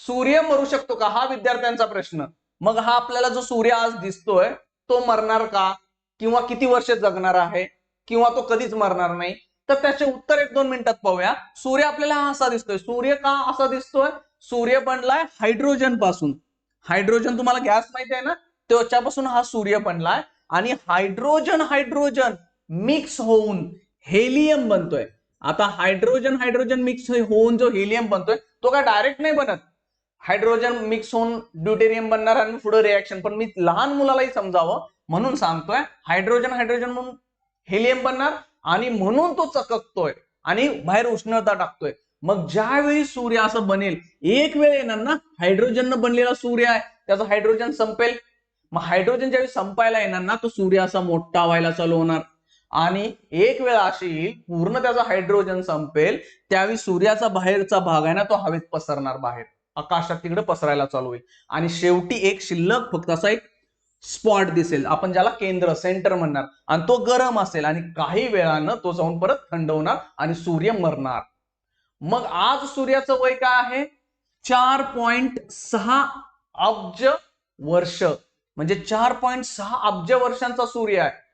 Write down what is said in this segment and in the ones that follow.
सूर्य मरू शकतो का, हा विद्यार्थ्यांचा प्रश्न. मग हा आपल्याला जो सूर्य आज दिसतोय तो मरणार का, किंवा किती वर्ष जगणार आहे, किंवा तो कधीच मरणार नाही, तर त्याचे उत्तर 1-2 मिनिटात पाहूया. सूर्य आपल्याला हा असा दिसतोय. सूर्य का असा दिसतोय? सूर्य बनलाय हायड्रोजन पासून. हायड्रोजन तुम्हाला गॅस माहिती आहे ना, त्याच्यापासून हा सूर्य बनलाय. आणि हायड्रोजन हायड्रोजन मिक्स होऊन हेलियम बनतोय. आता हायड्रोजन हायड्रोजन मिक्स होऊन जो हेलियम बनतोय तो काय डायरेक्ट नाही बनत. हायड्रोजन मिक्स होऊन ड्यूटेरियम बनणार आणि पुढे रिएक्शन. पण मी लहान मुलालाही समजावं म्हणून सांगतोय, हायड्रोजन हायड्रोजन म्हणून हेलियम बनणार आणि म्हणून तो चककतोय आणि बाहेर उष्णता टाकतोय. मग ज्यावेळी सूर्य असं बनेल, एक वेळ येणार ना हायड्रोजन बनलेला सूर्य आहे, त्याचा हायड्रोजन संपेल. मग हायड्रोजन ज्यावेळी संपायला येणार ना, तो सूर्य असा मोठा व्हायला चालू होणार. आणि एक वेळ अशी येईल पूर्ण त्याचा हायड्रोजन संपेल, त्यावेळी सूर्याचा बाहेरचा भाग आहे ना तो हवेत पसरणार, बाहेर आकाशात तिकडे पसरायला चालू होईल. आणि शेवटी एक शिल्लक फक्त असा एक स्पॉट दिसेल, आपण ज्याला केंद्र सेंटर म्हणणार. आणि तो गरम असेल आणि काही वेळानं तो जाऊन परत थंड होणार आणि सूर्य मरणार. मग आज सूर्याचं वय काय आहे? 4.6 अब्ज वर्ष. म्हणजे 4.6 अब्ज वर्षांचा सूर्य आहे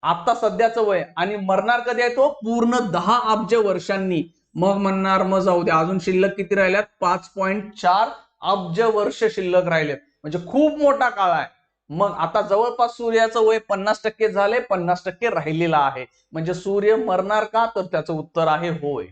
आता सध्याचं वय. आणि मरणार कधी आहे तो? पूर्ण 10 अब्ज वर्षांनी. मग म्हणणार मग जाऊ दे, अजून शिल्लक किती राहिल्यात? 5.4 अब्ज वर्ष शिल्लक राहिलेत. म्हणजे खूप मोठा काळ आहे. मग आता जवळपास सूर्याचं वय 50% झाले, 50% राहिलेलं आहे. म्हणजे सूर्य मरणार का, तर त्याचं उत्तर आहे होय.